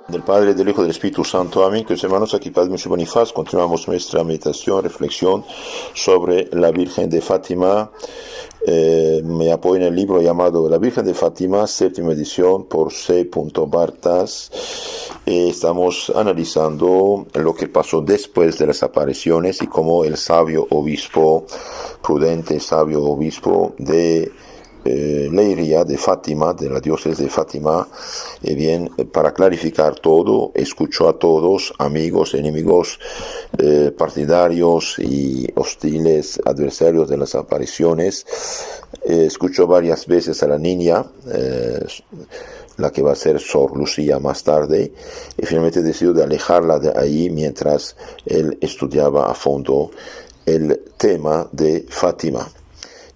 Del Padre, del Hijo y del Espíritu Santo. Amén. Que los hermanos aquí, Padre Mucho Bonifaz, continuamos nuestra meditación, reflexión sobre la Virgen de Fátima. Me apoyo en el libro llamado La Virgen de Fátima, séptima edición, por C. Bartas. Estamos analizando lo que pasó después de las apariciones y cómo el sabio obispo, prudente sabio obispo de Leiria, de Fátima, de la diócesis de Fátima, para clarificar todo, escuchó a todos, amigos, enemigos, partidarios y hostiles, adversarios de las apariciones. Escuchó varias veces a la niña, la que va a ser Sor Lucía más tarde, y finalmente decidió de alejarla de ahí mientras él estudiaba a fondo el tema de Fátima.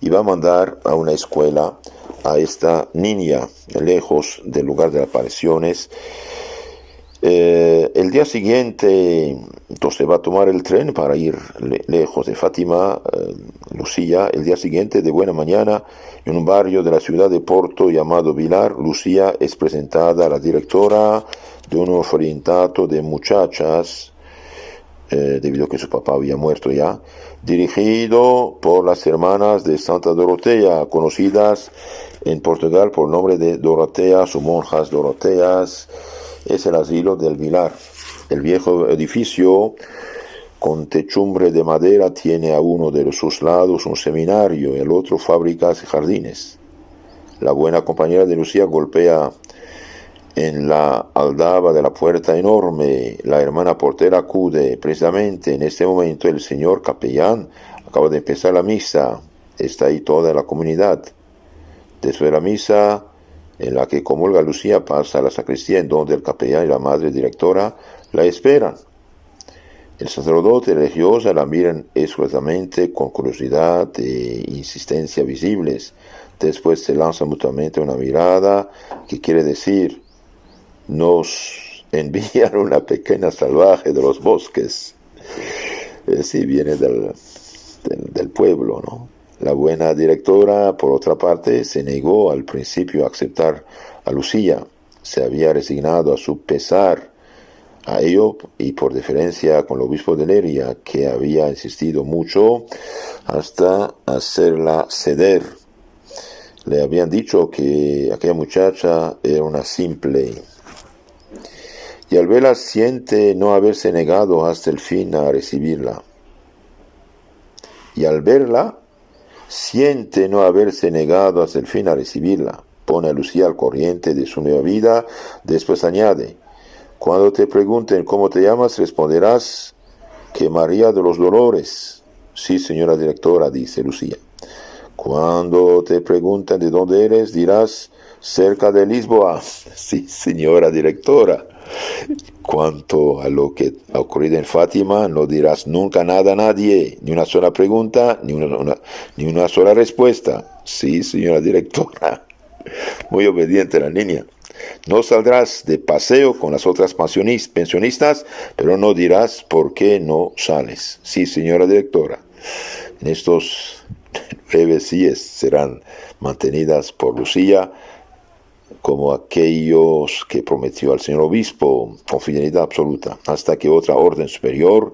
Y va a mandar a una escuela a esta niña, lejos del lugar de las apariciones. El día siguiente, entonces va a tomar el tren para ir lejos de Fátima, Lucía. El día siguiente, de buena mañana, en un barrio de la ciudad de Porto llamado Vilar, Lucía es presentada a la directora de un orfanato de muchachas, debido a que su papá había muerto ya, dirigido por las hermanas de Santa Dorotea, conocidas en Portugal por el nombre de Doroteas o monjas Doroteas. Es el asilo del Vilar. El viejo edificio con techumbre de madera tiene a uno de sus lados un seminario y el otro fábricas y jardines. La buena compañera de Lucía golpea en la aldaba de la puerta enorme. La hermana portera acude. Precisamente en este momento el señor capellán acaba de empezar la misa. Está ahí toda la comunidad. Después de la misa, en la que comulga Lucía, pasa a la sacristía, en donde el capellán y la madre directora la esperan. El sacerdote y la religiosa la miran escuetamente, con curiosidad e insistencia visibles. Después se lanzan mutuamente una mirada que quiere decir: nos envían una pequeña salvaje de los bosques. Sí, viene del pueblo, ¿no? La buena directora, por otra parte, se negó al principio a aceptar a Lucía. Se había resignado a su pesar a ello, y por deferencia con el obispo de Leiria, que había insistido mucho hasta hacerla ceder. Le habían dicho que aquella muchacha era una simple, y al verla siente no haberse negado hasta el fin a recibirla. Pone a Lucía al corriente de su nueva vida. Después añade: cuando te pregunten cómo te llamas, responderás que María de los Dolores. Sí, señora directora, dice Lucía. Cuando te pregunten de dónde eres, dirás: cerca de Lisboa. Sí, señora directora. Cuanto a lo que ha ocurrido en Fátima, no dirás nunca nada a nadie, ni una sola pregunta, ni una sola respuesta. Sí, señora directora. Muy obediente la niña. No saldrás de paseo con las otras pensionistas, pero no dirás por qué no sales. Sí, señora directora. En estos 9 síes serán mantenidas por Lucía como aquellos que prometió al señor obispo, con fidelidad absoluta, hasta que otra orden superior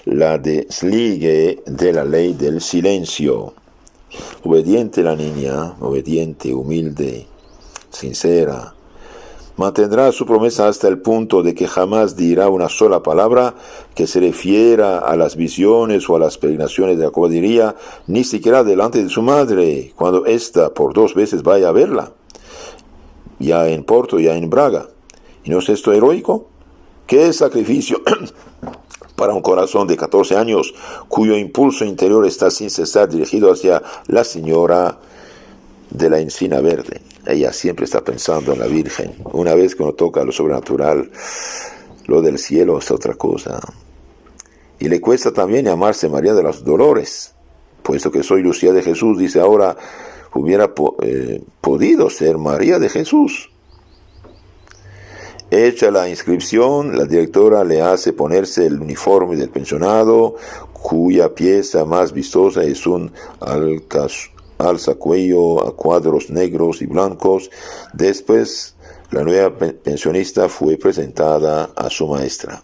la desligue de la ley del silencio. Obediente la niña, obediente, humilde, sincera, mantendrá su promesa hasta el punto de que jamás dirá una sola palabra que se refiera a las visiones o a las peregrinaciones de la caballería, ni siquiera delante de su madre, cuando ésta por 2 veces vaya a verla, ya en Porto, ya en Braga. ¿Y no es esto heroico? ¿Qué sacrificio para un corazón de 14 años cuyo impulso interior está sin cesar dirigido hacia la señora de la encina verde? Ella siempre está pensando en la Virgen. Una vez que uno toca lo sobrenatural, lo del cielo es otra cosa. Y le cuesta también llamarse María de los Dolores, puesto que soy Lucía de Jesús. Dice ahora: hubiera podido ser María de Jesús. Hecha la inscripción, la directora le hace ponerse el uniforme del pensionado, cuya pieza más vistosa es un alzacuello a cuadros negros y blancos. Después La nueva pensionista fue presentada a su maestra.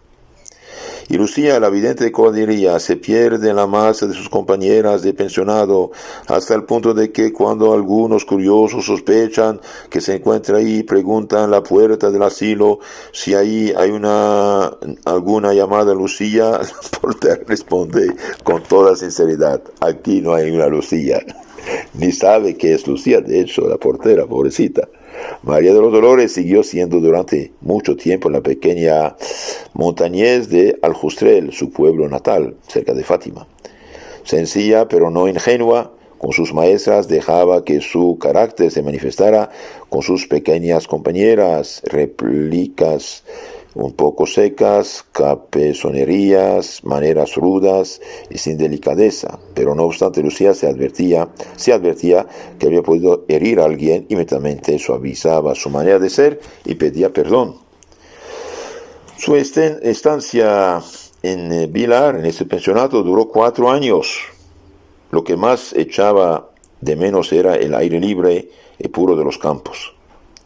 Y Lucía, la vidente de Cordería, se pierde en la masa de sus compañeras de pensionado, hasta el punto de que cuando algunos curiosos sospechan que se encuentra ahí, preguntan a la puerta del asilo si ahí hay alguna llamada Lucía, la portera responde con toda sinceridad: aquí no hay una Lucía. Ni sabe que es Lucía, de hecho, la portera, pobrecita. María de los Dolores siguió siendo durante mucho tiempo la pequeña montañés de Aljustrel, su pueblo natal, cerca de Fátima. Sencilla pero no ingenua, con sus maestras dejaba que su carácter se manifestara con sus pequeñas compañeras, réplicas un poco secas, capezonerías, maneras rudas y sin delicadeza, pero no obstante Lucía se advertía que había podido herir a alguien, inmediatamente suavizaba su manera de ser y pedía perdón. Su estancia en Vilar, en ese pensionato, duró 4 años. Lo que más echaba de menos era el aire libre y puro de los campos.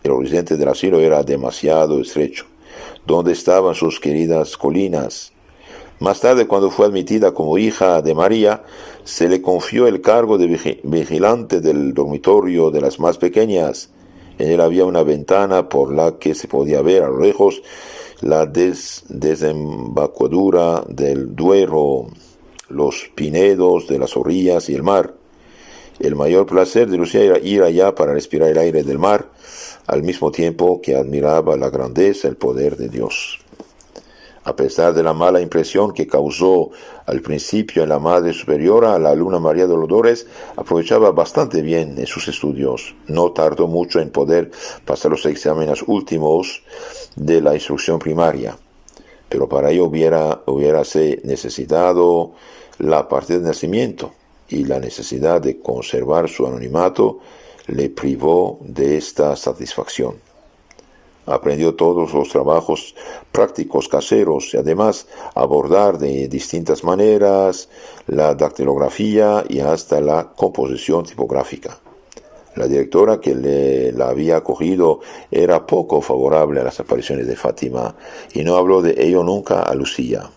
El horizonte del asilo era demasiado estrecho. ¿Dónde estaban sus queridas colinas? Más tarde, cuando fue admitida como hija de María, se le confió el cargo de vigilante del dormitorio de las más pequeñas. En él había una ventana por la que se podía ver a lo lejos la desembocadura del Duero, los pinedos de las orillas y el mar. El mayor placer de Lucía era ir allá para respirar el aire del mar, al mismo tiempo que admiraba la grandeza, el poder de Dios. A pesar de la mala impresión que causó al principio en la Madre Superiora, la alumna María de los Dolores aprovechaba bastante bien en sus estudios. No tardó mucho en poder pasar los exámenes últimos de la instrucción primaria, pero para ello hubiérase necesitado la partida de nacimiento, y la necesidad de conservar su anonimato le privó de esta satisfacción. Aprendió todos los trabajos prácticos caseros y además a bordar de distintas maneras, la dactilografía y hasta la composición tipográfica. La directora que la había acogido era poco favorable a las apariciones de Fátima y no habló de ello nunca a Lucía.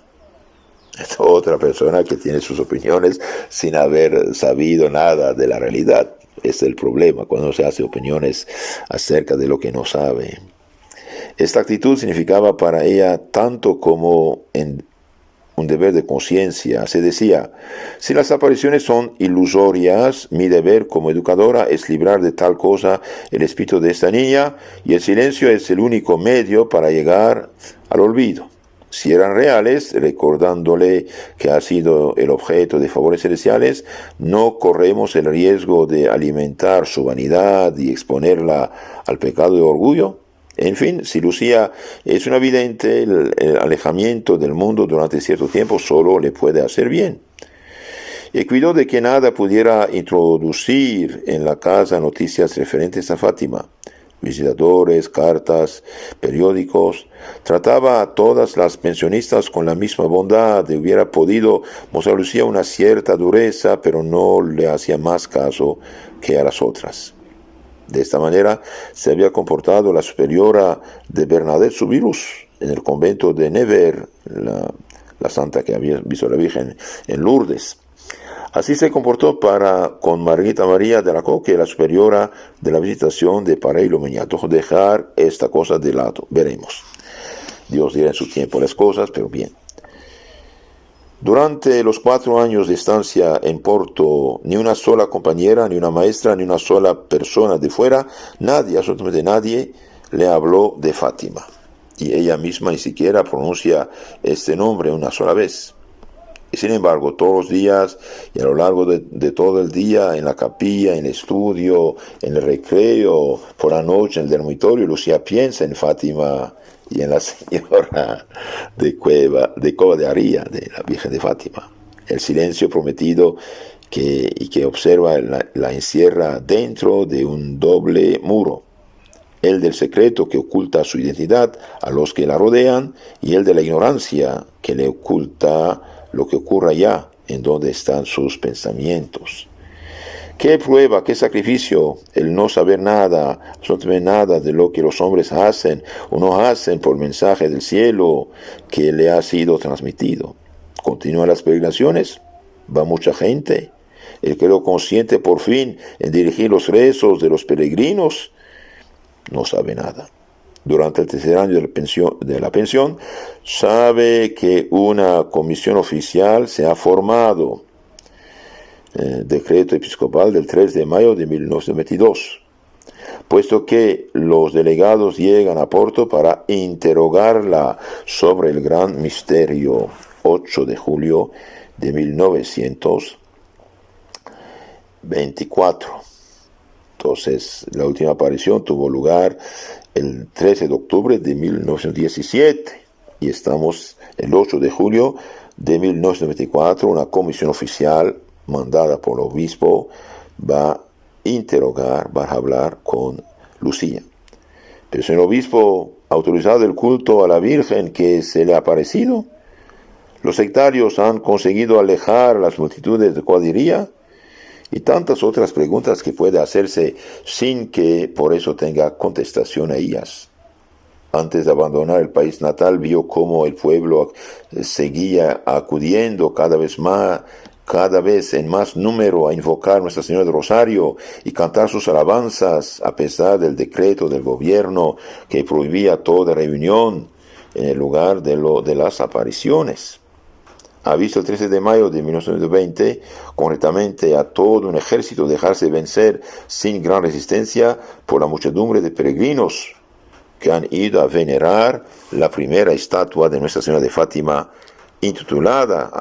Es otra persona que tiene sus opiniones sin haber sabido nada de la realidad. Es el problema cuando se hace opiniones acerca de lo que no sabe. Esta actitud significaba para ella tanto como un deber de conciencia. Se decía: si las apariciones son ilusorias, mi deber como educadora es librar de tal cosa el espíritu de esta niña, y el silencio es el único medio para llegar al olvido. Si eran reales, recordándole que ha sido el objeto de favores celestiales, no corremos el riesgo de alimentar su vanidad y exponerla al pecado de orgullo. En fin, si Lucía es una vidente, el alejamiento del mundo durante cierto tiempo solo le puede hacer bien. Y cuidó de que nada pudiera introducir en la casa noticias referentes a Fátima. Visitadores, cartas, periódicos. Trataba a todas las pensionistas con la misma bondad. Hubiera podido mostrar a Lucía una cierta dureza, pero no le hacía más caso que a las otras. De esta manera se había comportado la superiora de Bernadette Soubirous en el convento de Nevers, la santa que había visto a la Virgen en Lourdes. Así se comportó con Margarita María de la Coque, la superiora de la Visitación de Paray-le-Moniato. Dejar esta cosa de lado, veremos. Dios dirá en su tiempo las cosas, pero bien. Durante los 4 años de estancia en Porto, ni una sola compañera, ni una maestra, ni una sola persona de fuera, nadie, absolutamente nadie, le habló de Fátima. Y ella misma ni siquiera pronuncia este nombre una sola vez. Y sin embargo, todos los días y a lo largo de todo el día, en la capilla, en el estudio, en el recreo, por la noche, en el dormitorio, Lucía piensa en Fátima y en la señora de Cova de Aría, de la Virgen de Fátima. El silencio prometido que observa la encierra dentro de un doble muro. El del secreto que oculta su identidad a los que la rodean, y el de la ignorancia que le oculta lo que ocurre allá, en donde están sus pensamientos. ¿Qué prueba, qué sacrificio el no saber nada, absolutamente nada de lo que los hombres hacen o no hacen por mensaje del cielo que le ha sido transmitido? Continúan las peregrinaciones, va mucha gente. El que lo consiente por fin en dirigir los rezos de los peregrinos no sabe nada. Durante el tercer año de la pensión, sabe que una comisión oficial se ha formado. Decreto episcopal del 3 de mayo de 1922, puesto que los delegados llegan a Porto para interrogarla sobre el gran misterio. 8 de julio de 1924. Entonces, la última aparición tuvo lugar el 13 de octubre de 1917 y estamos el 8 de julio de 1924. Una comisión oficial mandada por el obispo va a interrogar, va a hablar con Lucía. Pero si el obispo ha autorizado el culto a la Virgen que se le ha aparecido, los sectarios han conseguido alejar a las multitudes de cuadrilla y tantas otras preguntas que puede hacerse sin que por eso tenga contestación a ellas. Antes de abandonar el país natal, vio cómo el pueblo seguía acudiendo cada vez en más número a invocar a Nuestra Señora del Rosario y cantar sus alabanzas a pesar del decreto del gobierno que prohibía toda reunión en el lugar de las apariciones. Ha visto el 13 de mayo de 1920 concretamente a todo un ejército dejarse vencer sin gran resistencia por la muchedumbre de peregrinos que han ido a venerar la primera estatua de Nuestra Señora de Fátima, intitulada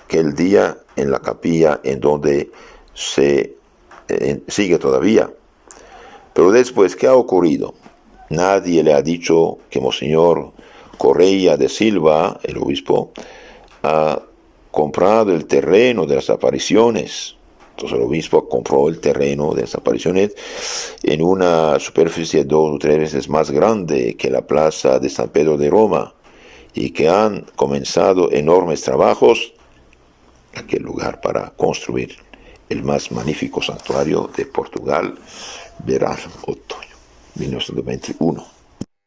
aquel día en la capilla en donde sigue todavía. Pero después, ¿qué ha ocurrido? Nadie le ha dicho que Monseñor Correia de Silva, el obispo, ha comprado el terreno de las apariciones. Entonces el obispo compró el terreno de las apariciones en una superficie 2 o 3 veces más grande que la plaza de San Pedro de Roma y que han comenzado enormes trabajos en aquel lugar para construir el más magnífico santuario de Portugal, verano-otoño 1921.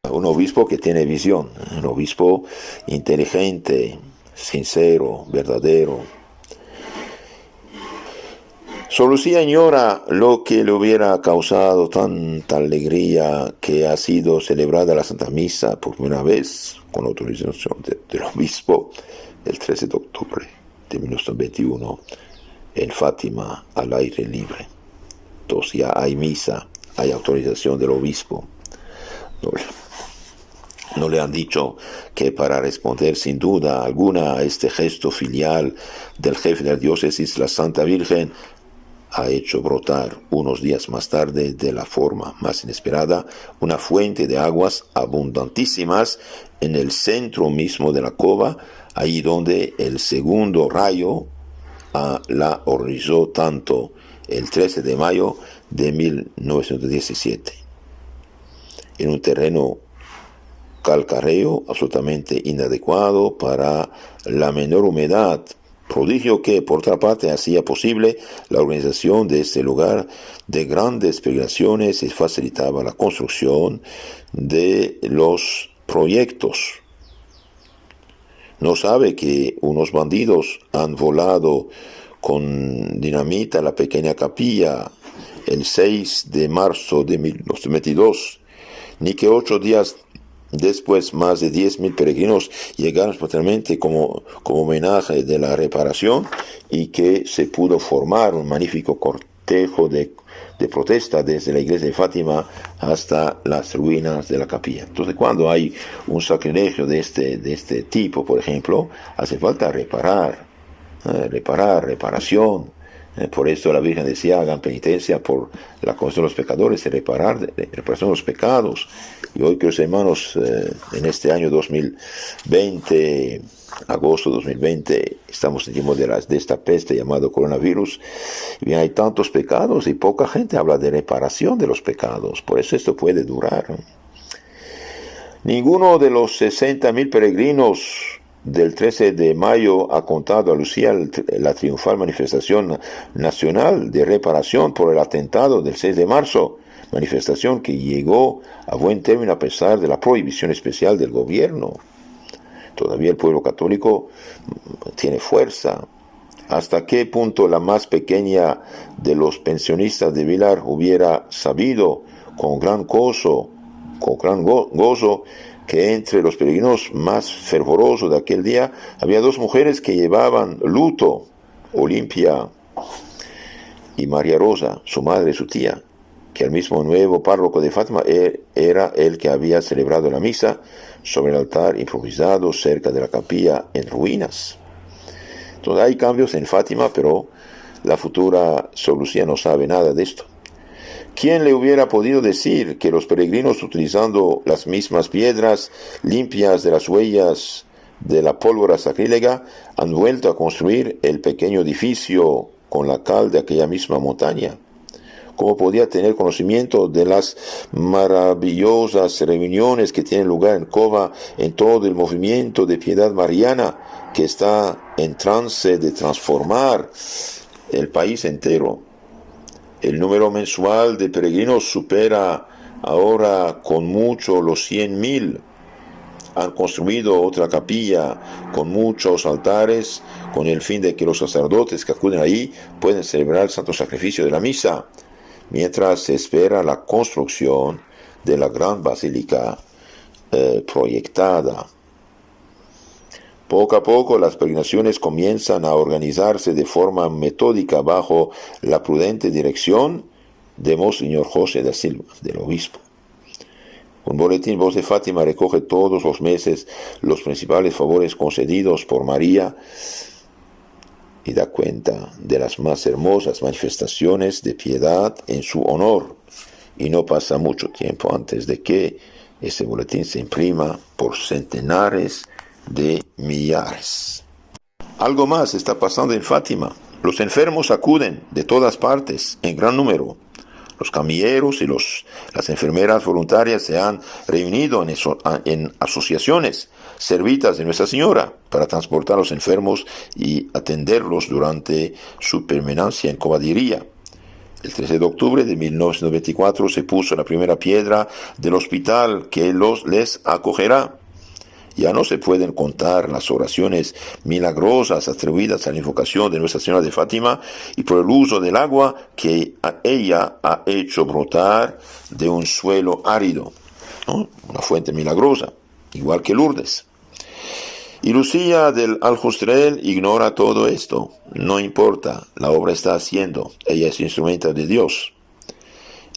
Un obispo que tiene visión, un obispo inteligente, sincero, verdadero. Sor Lucía ignora lo que le hubiera causado tanta alegría que ha sido celebrada la Santa Misa por primera vez con autorización del obispo el 13 de octubre de 1921 en Fátima al aire libre. Entonces ya hay misa, hay autorización del obispo. No le han dicho que para responder sin duda alguna a este gesto filial del jefe de la diócesis, la Santa Virgen ha hecho brotar unos días más tarde, de la forma más inesperada, una fuente de aguas abundantísimas en el centro mismo de la cova, ahí donde el segundo rayo la horrorizó tanto el 13 de mayo de 1917. En un terreno calcáreo absolutamente inadecuado para la menor humedad, prodigio que por otra parte hacía posible la organización de este lugar de grandes peregrinaciones y facilitaba la construcción de los proyectos. No sabe que unos bandidos han volado con dinamita la pequeña capilla el 6 de marzo de 1922, ni que 8 días después más de 10.000 peregrinos llegaron espontáneamente como homenaje de la reparación y que se pudo formar un magnífico cortejo de protesta desde la iglesia de Fátima hasta las ruinas de la capilla. Entonces, cuando hay un sacrilegio de este tipo, por ejemplo, hace falta reparación. Por eso la Virgen decía, hagan penitencia por la conversión de los pecadores, reparación de los pecados. Y hoy, queridos hermanos, en este año 2020, agosto 2020, estamos en tiempo de esta peste llamado coronavirus. Y bien, hay tantos pecados y poca gente habla de reparación de los pecados. Por eso esto puede durar. Ninguno de los 60.000 peregrinos del 13 de mayo ha contado a Lucía la triunfal manifestación nacional de reparación por el atentado del 6 de marzo, manifestación que llegó a buen término a pesar de la prohibición especial del gobierno. Todavía el pueblo católico tiene fuerza. ¿Hasta qué punto la más pequeña de los pensionistas de Vilar hubiera sabido con gran gozo que entre los peregrinos más fervorosos de aquel día había dos mujeres que llevaban luto, Olimpia y María Rosa, su madre y su tía, que el mismo nuevo párroco de Fátima era el que había celebrado la misa sobre el altar improvisado cerca de la capilla en ruinas. Entonces hay cambios en Fátima, pero la futura Sor Lucía no sabe nada de esto. ¿Quién le hubiera podido decir que los peregrinos, utilizando las mismas piedras limpias de las huellas de la pólvora sacrílega, han vuelto a construir el pequeño edificio con la cal de aquella misma montaña? ¿Cómo podía tener conocimiento de las maravillosas reuniones que tienen lugar en Cova en todo el movimiento de piedad mariana que está en trance de transformar el país entero? El número mensual de peregrinos supera ahora con mucho los 100.000. Han construido otra capilla con muchos altares con el fin de que los sacerdotes que acuden ahí puedan celebrar el santo sacrificio de la misa, mientras se espera la construcción de la gran basílica proyectada. Poco a poco las peregrinaciones comienzan a organizarse de forma metódica bajo la prudente dirección de Monseñor José da Silva, del obispo. Un boletín Voz de Fátima recoge todos los meses los principales favores concedidos por María y da cuenta de las más hermosas manifestaciones de piedad en su honor. Y no pasa mucho tiempo antes de que ese boletín se imprima por centenares de millares. Algo más está pasando en Fátima. Los enfermos acuden de todas partes en gran número. Los camilleros y las enfermeras voluntarias se han reunido en asociaciones servitas de Nuestra Señora para transportar a los enfermos y atenderlos durante su permanencia en Covadonga. El 13 de octubre de 1924 se puso la primera piedra del hospital que les acogerá. Ya no se pueden contar las oraciones milagrosas atribuidas a la invocación de Nuestra Señora de Fátima y por el uso del agua que ella ha hecho brotar de un suelo árido, ¿no? Una fuente milagrosa, igual que Lourdes. Y Lucía del Aljustrel ignora todo esto. No importa, la obra está haciendo. Ella es instrumento de Dios.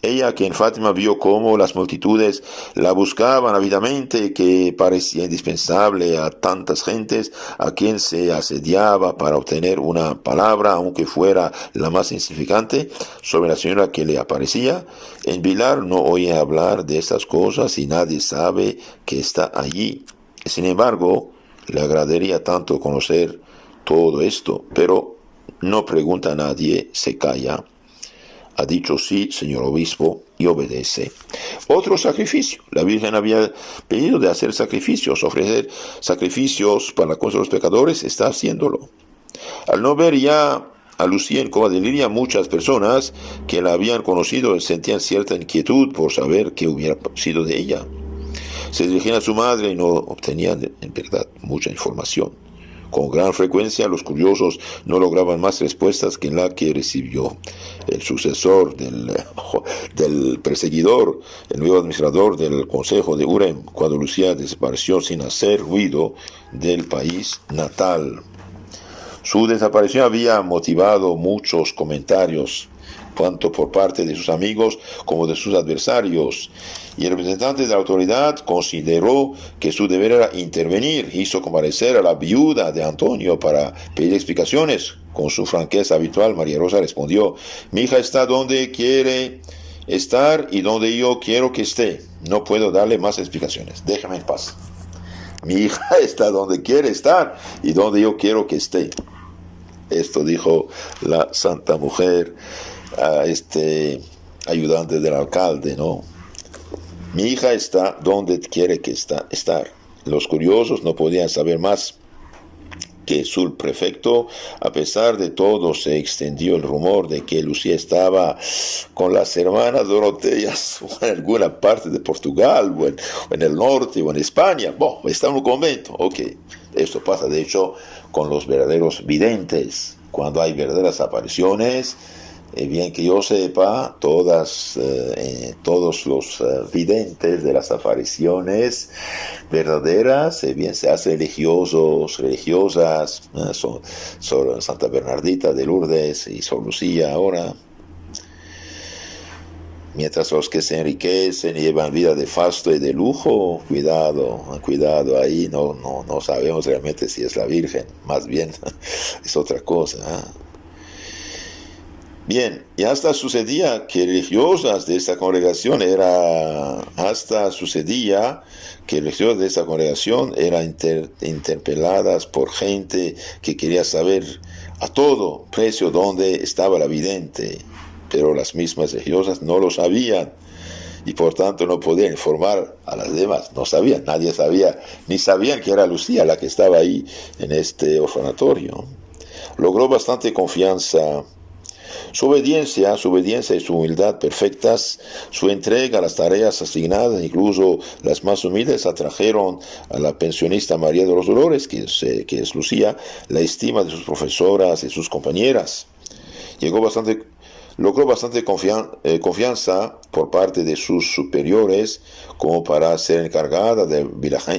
Ella que en Fátima vio cómo las multitudes la buscaban ávidamente, que parecía indispensable a tantas gentes a quien se asediaba para obtener una palabra, aunque fuera la más insignificante, sobre la señora que le aparecía. En Vilar no oye hablar de estas cosas y nadie sabe que está allí. Sin embargo, le agradaría tanto conocer todo esto, pero no pregunta a nadie, se calla. Ha dicho sí, señor obispo, y obedece. Otro sacrificio. La Virgen había pedido de hacer sacrificios, ofrecer sacrificios para la causa de los pecadores, está haciéndolo. Al no ver ya a Lucía en Cova de Liria, muchas personas que la habían conocido sentían cierta inquietud por saber qué hubiera sido de ella. Se dirigían a su madre y no obtenían en verdad mucha información. Con gran frecuencia los curiosos no lograban más respuestas que la que recibió el sucesor del perseguidor, el nuevo administrador del Consejo de Urem, cuando Lucía desapareció sin hacer ruido del país natal. Su desaparición había motivado muchos comentarios, tanto por parte de sus amigos como de sus adversarios, y el representante de la autoridad consideró que su deber era intervenir. Hizo comparecer a la viuda de Antonio para pedir explicaciones. Con su franqueza habitual, María Rosa respondió: mi hija está donde quiere estar y donde yo quiero que esté. No puedo darle más explicaciones. Déjame en paz. Mi hija está donde quiere estar y donde yo quiero que esté. Esto dijo la santa mujer a este ayudante del alcalde, ¿no? Mi hija está donde quiere que estar. Los curiosos no podían saber más. que subprefecto. A pesar de todo, se extendió el rumor de que Lucía estaba con las hermanas Doroteas en alguna parte de Portugal, o en el norte, o en España. Bueno, está en un convento. Ok, esto pasa de hecho con los verdaderos videntes. Cuando hay verdaderas apariciones, bien que yo sepa, todos los videntes de las apariciones verdaderas, bien se hacen religiosos, religiosas, son Santa Bernardita de Lourdes y Sor Lucía ahora. Mientras los que se enriquecen y llevan vida de fasto y de lujo, cuidado, ahí no sabemos realmente si es la Virgen, más bien es otra cosa, ¿eh? Bien, y hasta sucedía que religiosas de esta congregación eran interpeladas por gente que quería saber a todo precio dónde estaba la vidente, pero las mismas religiosas no lo sabían y por tanto no podían informar a las demás. No sabían, nadie sabía, ni sabían que era Lucía la que estaba ahí en este orfanatorio. Logró bastante confianza. Su obediencia y su humildad perfectas, su entrega a las tareas asignadas, incluso las más humildes, atrajeron a la pensionista María de los Dolores, que es Lucía, la estima de sus profesoras y sus compañeras. Logró bastante confianza por parte de sus superiores como para ser encargada de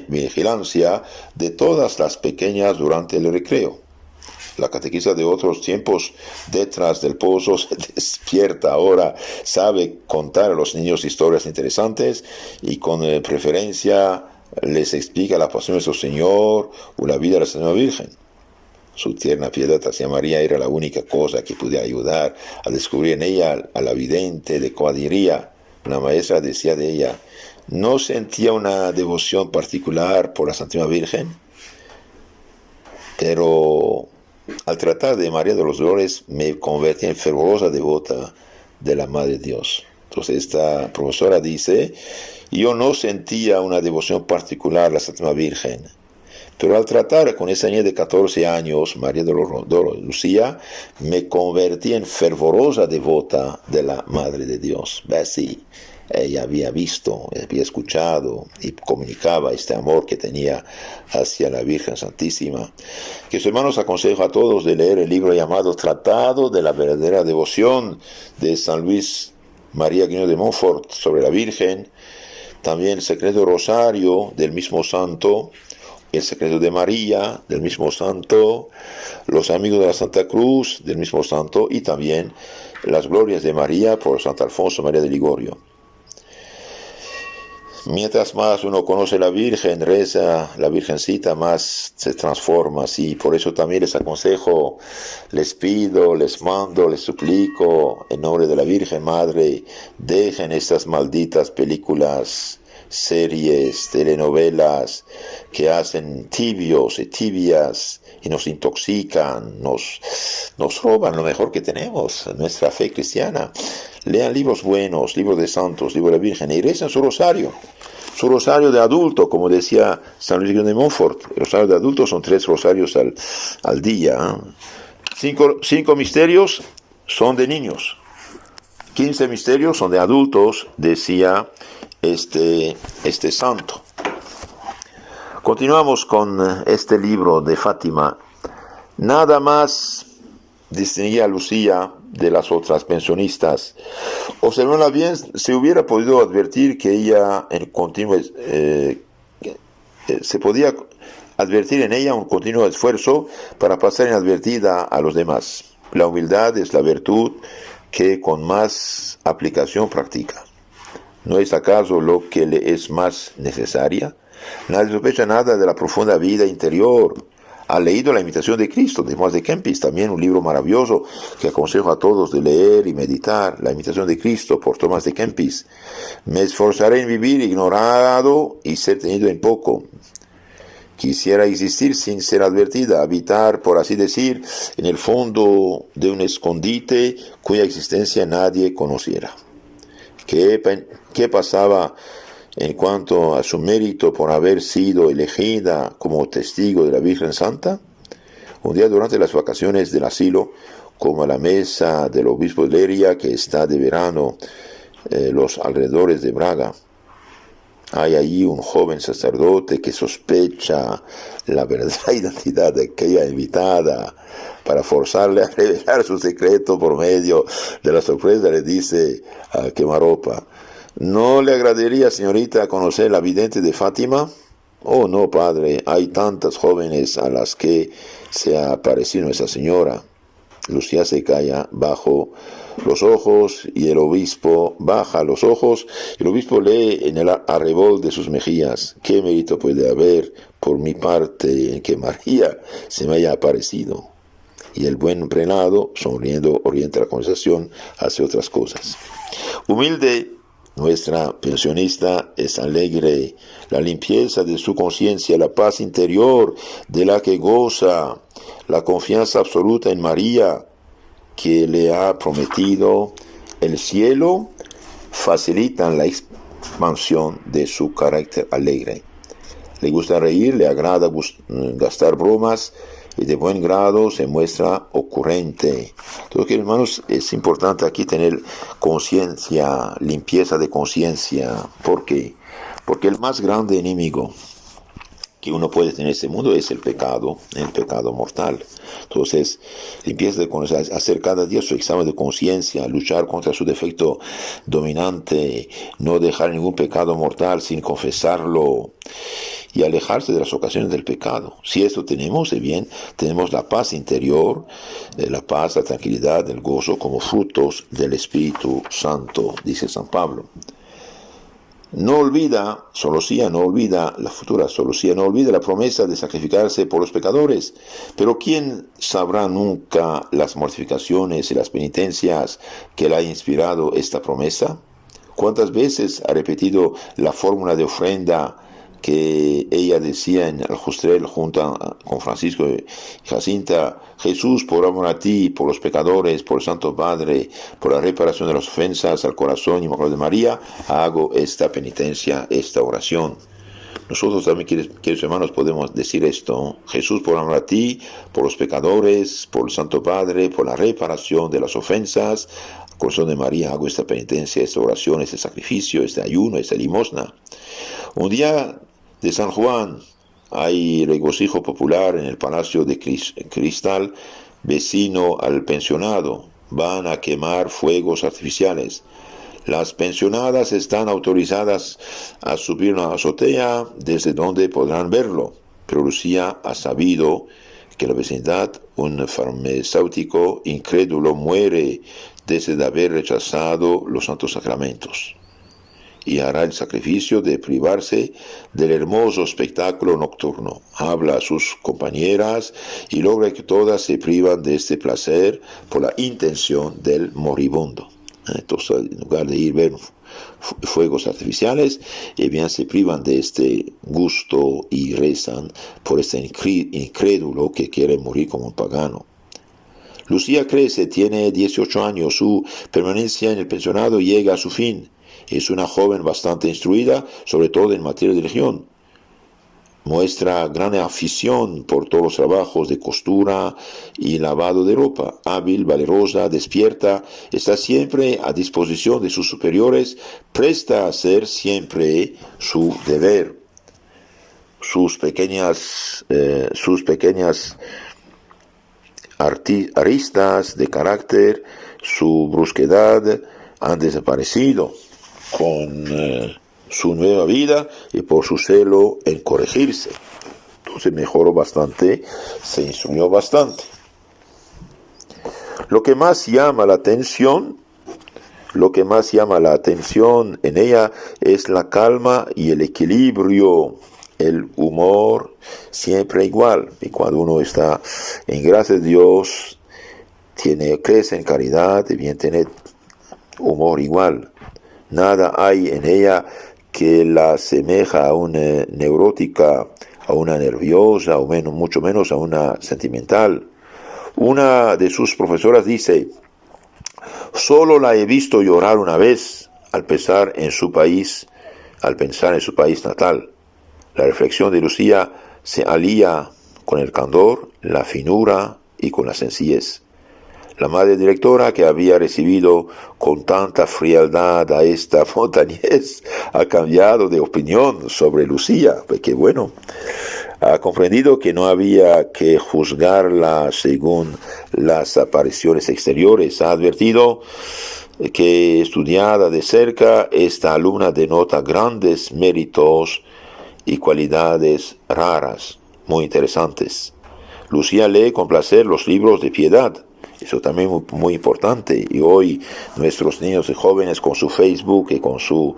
vigilancia de todas las pequeñas durante el recreo. La catequista de otros tiempos detrás del pozo se despierta ahora, sabe contar a los niños historias interesantes y con preferencia les explica la pasión de su Señor o la vida de la Señora Virgen. Su tierna piedad hacia María era la única cosa que podía ayudar a descubrir en ella a la vidente de Coadiría. Una maestra decía de ella: ¿no sentía una devoción particular por la Santísima Virgen? Pero al tratar de María de los Dolores me convertí en fervorosa devota de la Madre de Dios. Entonces esta profesora dice: yo no sentía una devoción particular a la Santísima Virgen, pero al tratar con esa niña de 14 años, María de Lucía, me convertí en fervorosa devota de la Madre de Dios. Sí, ella había visto, había escuchado y comunicaba este amor que tenía hacia la Virgen Santísima. Que sus hermanos aconsejo a todos de leer el libro llamado Tratado de la verdadera devoción de San Luis María Guignon de Montfort sobre la Virgen, también el Secreto Rosario del mismo santo, el Secreto de María del mismo santo, los Amigos de la Santa Cruz del mismo santo y también las Glorias de María por Santo Alfonso María de Ligorio. Mientras más uno conoce a la Virgen, reza la Virgencita, más se transforma. Sí, por eso también les aconsejo, les pido, les mando, les suplico, en nombre de la Virgen Madre, dejen estas malditas películas, series, telenovelas que hacen tibios y tibias y nos intoxican, nos roban lo mejor que tenemos, nuestra fe cristiana. Lean libros buenos, libros de santos, libros de la Virgen, y recen su rosario de adulto, como decía San Luis de Montfort. El rosario de adulto son 3 rosarios al día. 5 misterios son de niños, 15 misterios son de adultos, decía este santo. Continuamos con este libro de Fátima. Nada más distinguía a Lucía de las otras pensionistas. Observándola bien, se hubiera podido advertir que ella se podía advertir en ella un continuo esfuerzo para pasar inadvertida a los demás. La humildad es la virtud que con más aplicación practica. ¿No es acaso lo que le es más necesaria? Nadie sospecha nada de la profunda vida interior. Ha leído La imitación de Cristo, de Tomás de Kempis, también un libro maravilloso que aconsejo a todos de leer y meditar. La imitación de Cristo, por Tomás de Kempis. Me esforzaré en vivir ignorado y ser tenido en poco. Quisiera existir sin ser advertida, habitar, por así decir, en el fondo de un escondite cuya existencia nadie conociera. ¿Qué pasaba en cuanto a su mérito por haber sido elegida como testigo de la Virgen Santa? Un día durante las vacaciones del asilo, como a la mesa del obispo de Leria, que está de verano los alrededores de Braga, hay allí un joven sacerdote que sospecha la verdadera identidad de aquella invitada. Para forzarle a revelar su secreto por medio de la sorpresa, le dice a quemarropa: ¿no le agradaría, señorita, conocer la vidente de Fátima? Oh, no, padre, hay tantas jóvenes a las que se ha aparecido esa señora. Lucía se calla bajo los ojos y el obispo baja los ojos. El obispo lee en el arrebol de sus mejillas: ¿qué mérito puede haber por mi parte en que María se me haya aparecido? Y el buen prelado, sonriendo, orienta la conversación hacia otras cosas. Humilde, nuestra pensionista es alegre. La limpieza de su conciencia, la paz interior de la que goza, la confianza absoluta en María, que le ha prometido el cielo, facilitan la expansión de su carácter alegre. Le gusta reír, le agrada gastar bromas, y de buen grado se muestra ocurrente. Entonces, hermanos, es importante aquí tener conciencia, limpieza de conciencia. ¿Por qué? Porque el más grande enemigo que uno puede tener en este mundo es el pecado mortal. Entonces, limpieza de conciencia, hacer cada día su examen de conciencia, luchar contra su defecto dominante, no dejar ningún pecado mortal sin confesarlo y alejarse de las ocasiones del pecado. Si esto tenemos, bien, tenemos la paz interior, la paz, la tranquilidad, el gozo como frutos del Espíritu Santo, dice San Pablo. No olvida, la futura solo Lucía no olvida la promesa de sacrificarse por los pecadores, pero ¿quién sabrá nunca las mortificaciones y las penitencias que le ha inspirado esta promesa? ¿Cuántas veces ha repetido la fórmula de ofrenda que ella decía en el Justrel junto con Francisco y Jacinta? Jesús, por amor a ti, por los pecadores, por el Santo Padre, por la reparación de las ofensas al corazón inmaculado de María, hago esta penitencia, esta oración. Nosotros también, queridos hermanos, podemos decir esto: Jesús, por amor a ti, por los pecadores, por el Santo Padre, por la reparación de las ofensas al corazón de María, hago esta penitencia, esta oración, este sacrificio, este ayuno, esta limosna. Un día de San Juan hay regocijo popular en el Palacio de Cristal, vecino al pensionado. Van a quemar fuegos artificiales. Las pensionadas están autorizadas a subir a una azotea desde donde podrán verlo, pero Lucía ha sabido que en la vecindad un farmacéutico incrédulo muere desde de haber rechazado los santos sacramentos, y hará el sacrificio de privarse del hermoso espectáculo nocturno. Habla a sus compañeras y logra que todas se privan de este placer por la intención del moribundo. Entonces, en lugar de ir a ver fuegos artificiales, bien se privan de este gusto y rezan por este incrédulo que quiere morir como un pagano. Lucía crece, tiene 18 años, su permanencia en el pensionado llega a su fin. Es una joven bastante instruida, sobre todo en materia de religión. Muestra gran afición por todos los trabajos de costura y lavado de ropa. Hábil, valerosa, despierta, está siempre a disposición de sus superiores, presta a hacer siempre su deber. Sus pequeñas aristas de carácter, su brusquedad han desaparecido con su nueva vida y por su celo en corregirse. Entonces mejoró bastante, se instruyó bastante. Lo que más llama la atención en ella es la calma y el equilibrio, el humor siempre igual. Y cuando uno está en gracia de Dios, crece en caridad y bien tiene humor igual. Nada hay en ella que la asemeja a una neurótica, a una nerviosa, o mucho menos a una sentimental. Una de sus profesoras dice: solo la he visto llorar una vez al pensar en su país natal. La reflexión de Lucía se alía con el candor, la finura y con la sencillez. La madre directora, que había recibido con tanta frialdad a esta Montañés, ha cambiado de opinión sobre Lucía, porque bueno, ha comprendido que no había que juzgarla según las apariciones exteriores. Ha advertido que, estudiada de cerca, esta alumna denota grandes méritos y cualidades raras, muy interesantes. Lucía lee con placer los libros de piedad. Eso también es muy importante. Y hoy nuestros niños y jóvenes con su Facebook y con sus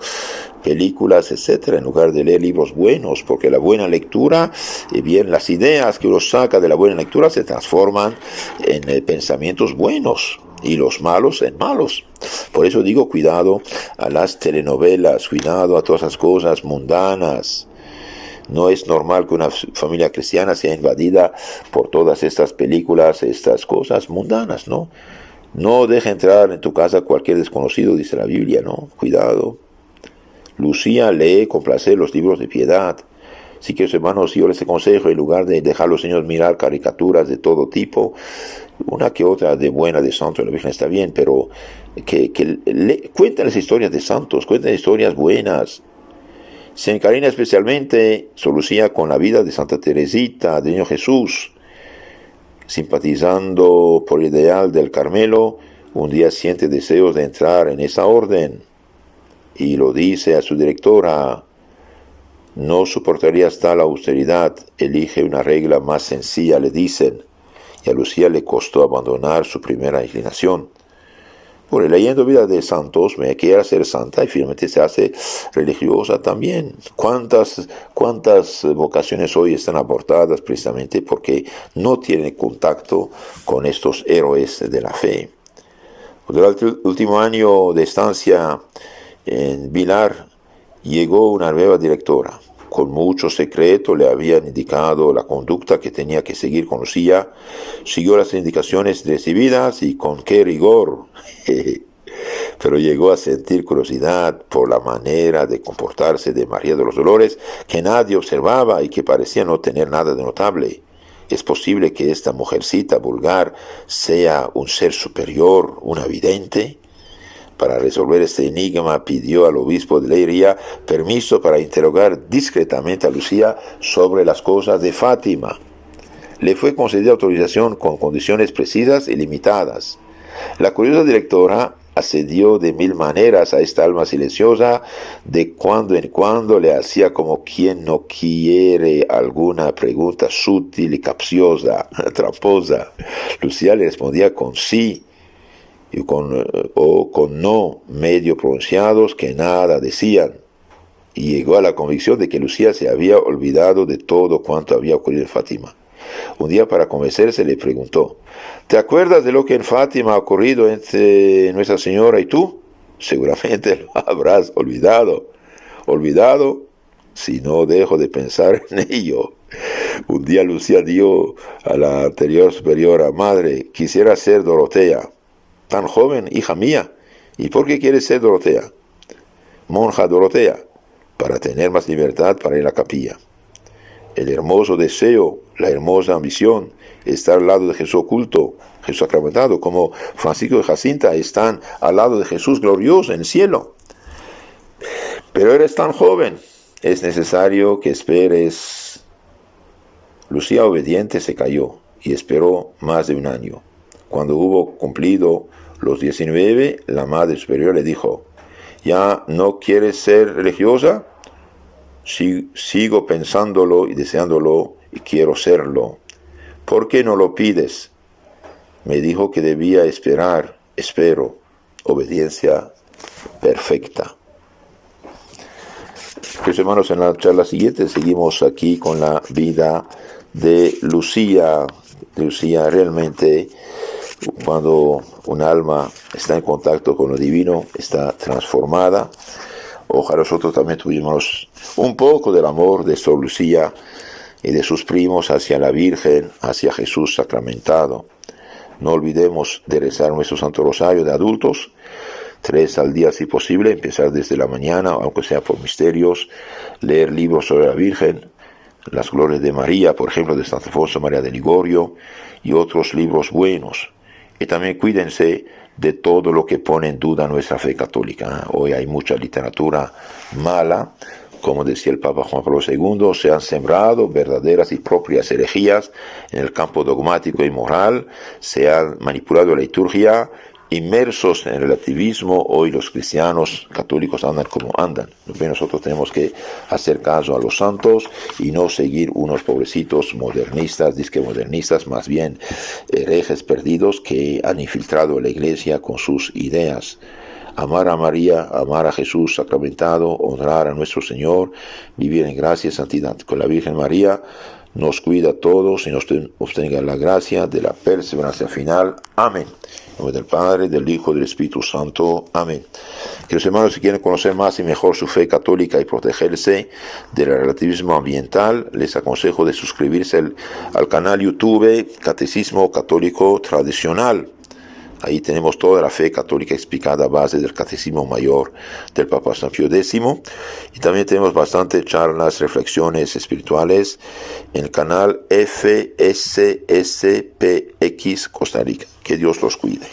películas, etcétera, en lugar de leer libros buenos, porque la buena lectura, y bien las ideas que uno saca de la buena lectura se transforman en pensamientos buenos y los malos en malos. Por eso digo, cuidado a las telenovelas, cuidado a todas esas cosas mundanas. No es normal que una familia cristiana sea invadida por todas estas películas, estas cosas mundanas, ¿no? No deja entrar en tu casa cualquier desconocido, dice la Biblia, ¿no? Cuidado. Lucía lee con placer los libros de piedad. Así que, hermanos, yo les aconsejo, en lugar de dejar a los niños mirar caricaturas de todo tipo, una que otra de buena, de santo, de la Virgen está bien, pero cuenten las historias de santos, cuenten historias buenas. Se encariña especialmente Lucía con la vida de Santa Teresita, del Niño Jesús. Simpatizando por el ideal del Carmelo, un día siente deseos de entrar en esa orden y lo dice a su directora: no soportarías tal austeridad, elige una regla más sencilla, le dicen. Y a Lucía le costó abandonar su primera inclinación. Por leyendo vida de santos, me quiere hacer santa y finalmente se hace religiosa también. ¿Cuántas vocaciones hoy están abortadas precisamente porque no tienen contacto con estos héroes de la fe? Durante el último año de estancia en Vilar, llegó una nueva directora. Con mucho secreto le habían indicado la conducta que tenía que seguir con Lucía. Siguió las indicaciones recibidas y con qué rigor. Pero llegó a sentir curiosidad por la manera de comportarse de María de los Dolores, que nadie observaba y que parecía no tener nada de notable. ¿Es posible que esta mujercita vulgar sea un ser superior, una vidente? Para resolver este enigma pidió al obispo de Leiria permiso para interrogar discretamente a Lucía sobre las cosas de Fátima. Le fue concedida autorización con condiciones precisas y limitadas. La curiosa directora accedió de mil maneras a esta alma silenciosa, de cuando en cuando le hacía como quien no quiere alguna pregunta sutil y capciosa, tramposa. Lucía le respondía con sí o con no medio pronunciados que nada decían, y llegó a la convicción de que Lucía se había olvidado de todo cuanto había ocurrido en Fátima. Un día, para convencerse, le preguntó: ¿te acuerdas de lo que en Fátima ha ocurrido entre Nuestra Señora y tú? Seguramente lo habrás olvidado. ¿Olvidado? Si no dejo de pensar en ello. Un día Lucía dijo a la anterior superiora: madre, quisiera ser Dorotea. Tan joven, hija mía. ¿Y por qué quieres ser Dorotea? Monja Dorotea, para tener más libertad para ir a la capilla. El hermoso deseo, la hermosa ambición, estar al lado de Jesús oculto, Jesús sacramentado, como Francisco y Jacinta están al lado de Jesús glorioso en el cielo. Pero eres tan joven, es necesario que esperes. Lucía, obediente, se calló y esperó más de un año. Cuando hubo cumplido los 19, la Madre Superior le dijo: ¿ya no quieres ser religiosa? Sigo pensándolo y deseándolo y quiero serlo. ¿Por qué no lo pides? Me dijo que debía esperar. Espero. Obediencia perfecta. Pues, hermanos, en la charla siguiente seguimos aquí con la vida de Lucía. Lucía, realmente, cuando un alma está en contacto con lo divino, está transformada. Ojalá nosotros también tuvimos un poco del amor de Sor Lucía y de sus primos hacia la Virgen, hacia Jesús sacramentado. No olvidemos de rezar nuestro Santo Rosario de adultos, 3 al día si posible, empezar desde la mañana, aunque sea por misterios, leer libros sobre la Virgen, Las Glorias de María, por ejemplo, de Santo Alfonso María de Ligorio, y otros libros buenos. Y también cuídense de todo lo que pone en duda nuestra fe católica. Hoy hay mucha literatura mala, como decía el Papa Juan Pablo II, se han sembrado verdaderas y propias herejías en el campo dogmático y moral, se ha manipulado la liturgia, inmersos en el relativismo. Hoy los cristianos católicos andan como andan. Nosotros tenemos que hacer caso a los santos y no seguir unos pobrecitos modernistas, disque modernistas, más bien herejes perdidos que han infiltrado la iglesia con sus ideas. Amar a María, amar a Jesús sacramentado, honrar a nuestro Señor, vivir en gracia y santidad. Con la Virgen María nos cuida a todos y nos obtenga la gracia de la perseverancia final. Amén. En nombre del Padre, del Hijo y del Espíritu Santo. Amén. Queridos hermanos, si quieren conocer más y mejor su fe católica y protegerse del relativismo ambiental, les aconsejo de suscribirse al canal YouTube Catecismo Católico Tradicional. Ahí tenemos toda la fe católica explicada a base del Catecismo Mayor del Papa San Pío X. Y también tenemos bastantes charlas, reflexiones espirituales en el canal FSSPX Costa Rica. Que Dios los cuide.